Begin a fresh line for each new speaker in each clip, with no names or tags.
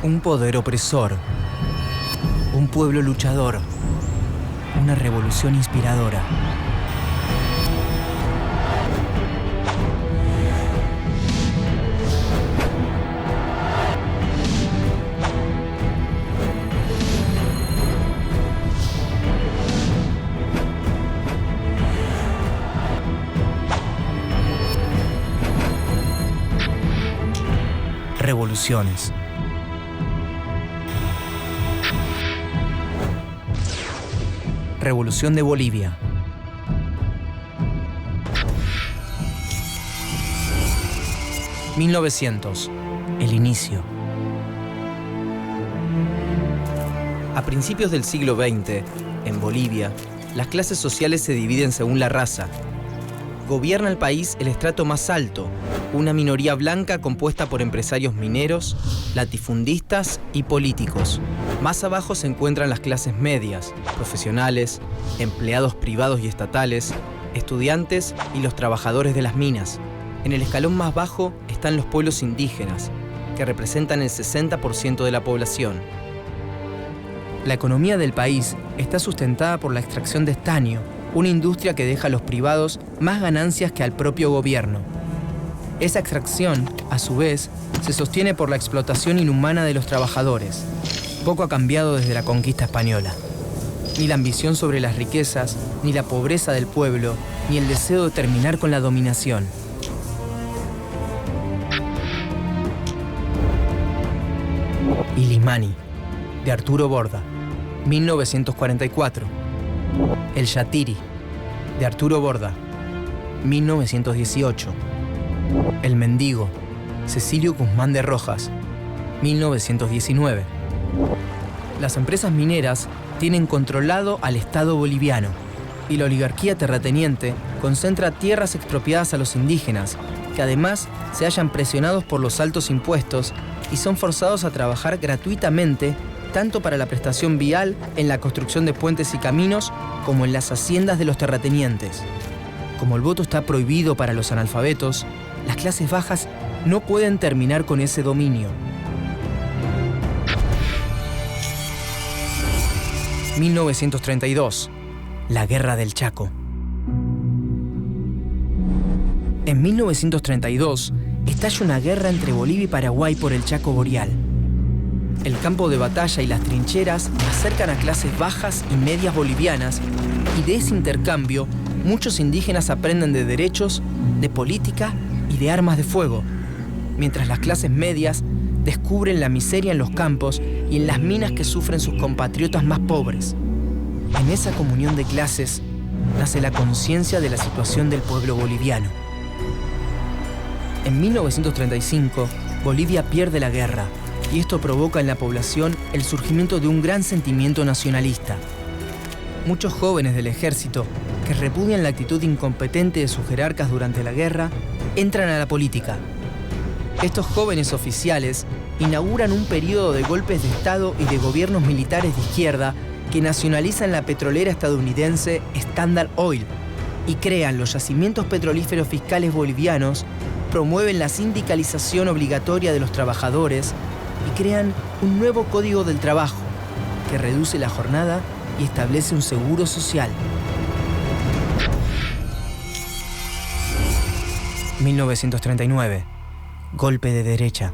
Un poder opresor. Un pueblo luchador. Una revolución inspiradora. Revoluciones. Revolución de Bolivia. (1900). El inicio. A principios del siglo XX, en Bolivia, las clases sociales se dividen según la raza. Gobierna el país el estrato más alto, una minoría blanca compuesta por empresarios mineros, latifundistas y políticos. Más abajo se encuentran las clases medias, profesionales, empleados privados y estatales, estudiantes y los trabajadores de las minas. En el escalón más bajo están los pueblos indígenas, que representan el 60% de la población. La economía del país está sustentada por la extracción de estaño, una industria que deja a los privados más ganancias que al propio gobierno. Esa extracción, a su vez, se sostiene por la explotación inhumana de los trabajadores. Poco ha cambiado desde la conquista española. Ni la ambición sobre las riquezas, ni la pobreza del pueblo, ni el deseo de terminar con la dominación. Illimani, de Arturo Borda, 1944. El Yatiri, de Arturo Borda, 1918. El Mendigo, Cecilio Guzmán de Rojas, 1919. Las empresas mineras tienen controlado al Estado boliviano y la oligarquía terrateniente concentra tierras expropiadas a los indígenas, que además se hallan presionados por los altos impuestos y son forzados a trabajar gratuitamente tanto para la prestación vial en la construcción de puentes y caminos como en las haciendas de los terratenientes. Como el voto está prohibido para los analfabetos, las clases bajas no pueden terminar con ese dominio. 1932. La Guerra del Chaco. En 1932 estalla una guerra entre Bolivia y Paraguay por el Chaco Boreal. El campo de batalla y las trincheras acercan a clases bajas y medias bolivianas, y de ese intercambio muchos indígenas aprenden de derechos, de política y de armas de fuego, mientras las clases medias descubren la miseria en los campos y en las minas que sufren sus compatriotas más pobres. En esa comunión de clases nace la conciencia de la situación del pueblo boliviano. En 1935, Bolivia pierde la guerra, y esto provoca en la población el surgimiento de un gran sentimiento nacionalista. Muchos jóvenes del ejército, que repudian la actitud incompetente de sus jerarcas durante la guerra, entran a la política. Estos jóvenes oficiales inauguran un periodo de golpes de Estado y de gobiernos militares de izquierda que nacionalizan la petrolera estadounidense Standard Oil y crean los yacimientos petrolíferos fiscales bolivianos, promueven la sindicalización obligatoria de los trabajadores y crean un nuevo código del trabajo que reduce la jornada y establece un seguro social. 1939. Golpe de derecha.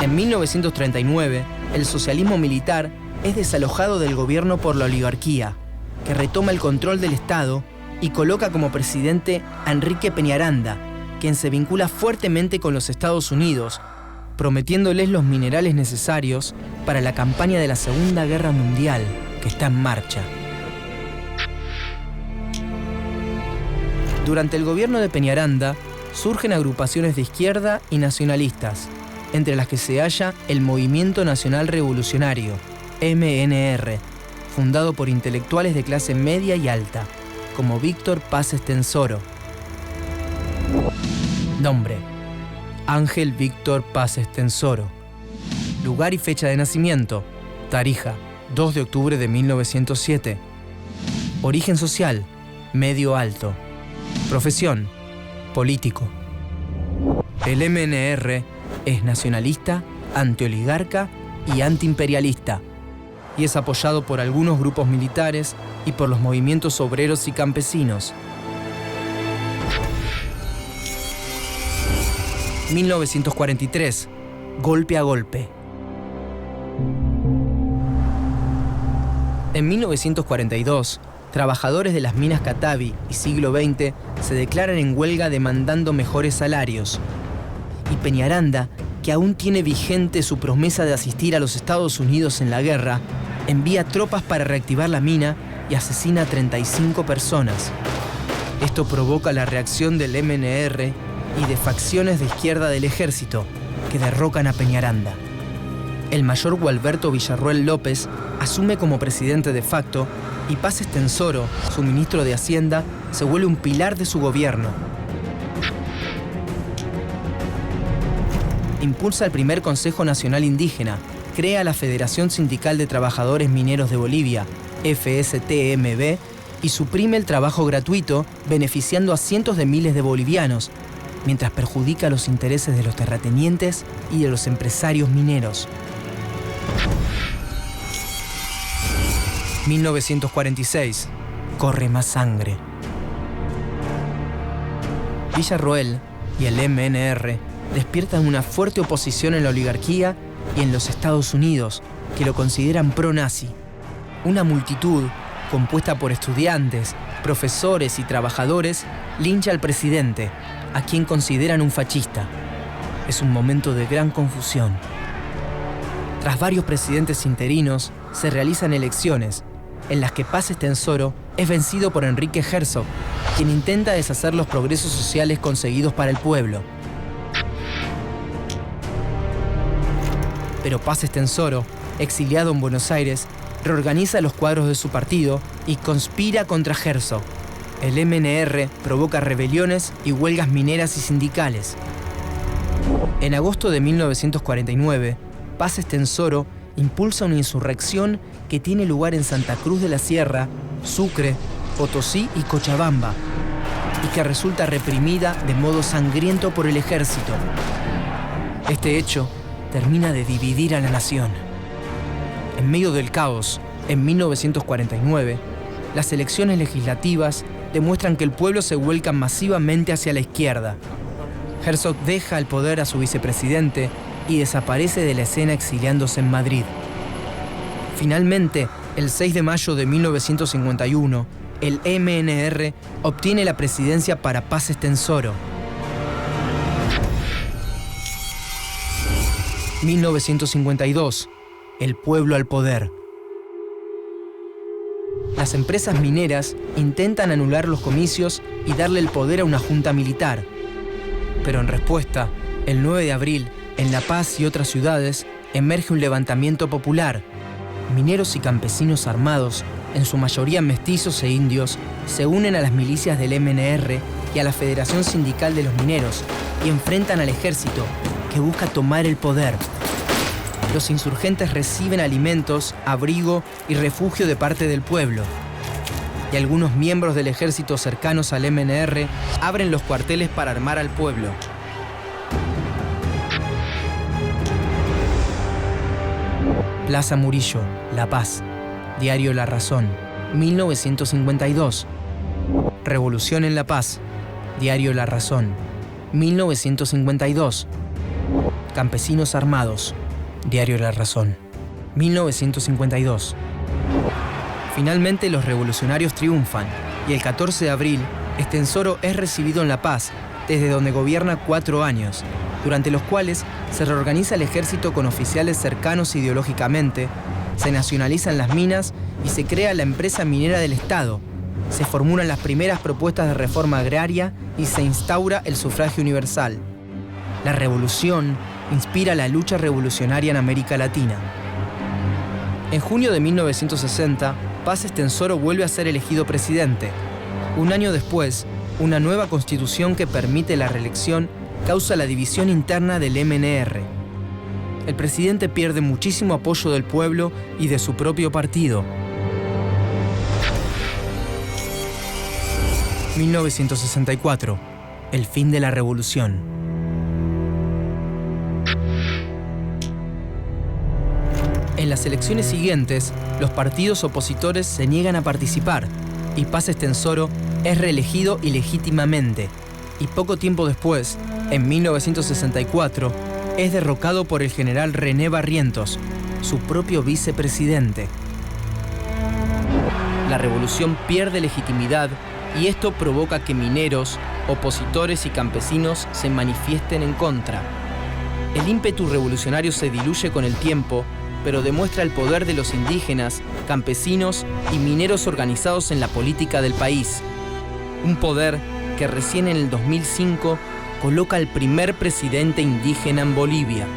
En 1939, el socialismo militar es desalojado del gobierno por la oligarquía, que retoma el control del Estado y coloca como presidente a Enrique Peñaranda, quien se vincula fuertemente con los Estados Unidos, prometiéndoles los minerales necesarios para la campaña de la Segunda Guerra Mundial, que está en marcha. Durante el gobierno de Peñaranda, surgen agrupaciones de izquierda y nacionalistas, entre las que se halla el Movimiento Nacional Revolucionario, MNR, fundado por intelectuales de clase media y alta, como Víctor Paz Estenssoro. Nombre: Ángel Víctor Paz Estenssoro. Lugar y fecha de nacimiento: Tarija, 2 de octubre de 1907. Origen social: medio alto. Profesión: político. El MNR es nacionalista, antioligarca y antiimperialista, y es apoyado por algunos grupos militares y por los movimientos obreros y campesinos. 1943. Golpe a golpe. En 1942, trabajadores de las minas Catavi y Siglo XX se declaran en huelga demandando mejores salarios. Y Peñaranda, que aún tiene vigente su promesa de asistir a los Estados Unidos en la guerra, envía tropas para reactivar la mina y asesina a 35 personas. Esto provoca la reacción del MNR y de facciones de izquierda del ejército, que derrocan a Peñaranda. El mayor Gualberto Villarroel López asume como presidente de facto y Paz Estenssoro, su ministro de Hacienda, se vuelve un pilar de su gobierno. Impulsa el primer Consejo Nacional Indígena, crea la Federación Sindical de Trabajadores Mineros de Bolivia, FSTMB, y suprime el trabajo gratuito, beneficiando a cientos de miles de bolivianos, mientras perjudica los intereses de los terratenientes y de los empresarios mineros. 1946. Corre más sangre. Villarroel y el MNR despiertan una fuerte oposición en la oligarquía y en los Estados Unidos, que lo consideran pro-nazi. Una multitud, compuesta por estudiantes, profesores y trabajadores, lincha al presidente, a quien consideran un fascista. Es un momento de gran confusión. Tras varios presidentes interinos, se realizan elecciones, en las que Paz Estenssoro es vencido por Enrique Herzog, quien intenta deshacer los progresos sociales conseguidos para el pueblo. Pero Paz Estenssoro, exiliado en Buenos Aires, reorganiza los cuadros de su partido y conspira contra Herzog. El MNR provoca rebeliones y huelgas mineras y sindicales. En agosto de 1949, Paz Estenssoro impulsa una insurrección que tiene lugar en Santa Cruz de la Sierra, Sucre, Potosí y Cochabamba, y que resulta reprimida de modo sangriento por el ejército. Este hecho termina de dividir a la nación. En medio del caos, en 1949, las elecciones legislativas demuestran que el pueblo se vuelca masivamente hacia la izquierda. Herzog deja el poder a su vicepresidente y desaparece de la escena exiliándose en Madrid. Finalmente, el 6 de mayo de 1951, el MNR obtiene la presidencia para Paz Estenssoro. 1952. El pueblo al poder. Las empresas mineras intentan anular los comicios y darle el poder a una junta militar. Pero en respuesta, el 9 de abril, en La Paz y otras ciudades, emerge un levantamiento popular. Mineros y campesinos armados, en su mayoría mestizos e indios, se unen a las milicias del MNR y a la Federación Sindical de los Mineros y enfrentan al ejército, que busca tomar el poder. Los insurgentes reciben alimentos, abrigo y refugio de parte del pueblo. Y algunos miembros del ejército cercanos al MNR abren los cuarteles para armar al pueblo. Plaza Murillo, La Paz. Diario La Razón, 1952. Revolución en La Paz. Diario La Razón, 1952. Campesinos armados. Diario La Razón, 1952. Finalmente los revolucionarios triunfan y el 14 de abril, Estenssoro es recibido en La Paz, desde donde gobierna 4 años, durante los cuales se reorganiza el ejército con oficiales cercanos ideológicamente, se nacionalizan las minas y se crea la empresa minera del Estado. Se formulan las primeras propuestas de reforma agraria y se instaura el sufragio universal. La revolución inspira la lucha revolucionaria en América Latina. En junio de 1960, Paz Estenssoro vuelve a ser elegido presidente. Un año después, una nueva constitución que permite la reelección causa la división interna del MNR. El presidente pierde muchísimo apoyo del pueblo y de su propio partido. 1964. El fin de la revolución. En las elecciones siguientes, los partidos opositores se niegan a participar y Paz Estenssoro es reelegido ilegítimamente. Y poco tiempo después, en 1964, es derrocado por el general René Barrientos, su propio vicepresidente. La revolución pierde legitimidad y esto provoca que mineros, opositores y campesinos se manifiesten en contra. El ímpetu revolucionario se diluye con el tiempo, pero demuestra el poder de los indígenas, campesinos y mineros organizados en la política del país. Un poder que recién en el 2005 coloca al primer presidente indígena en Bolivia.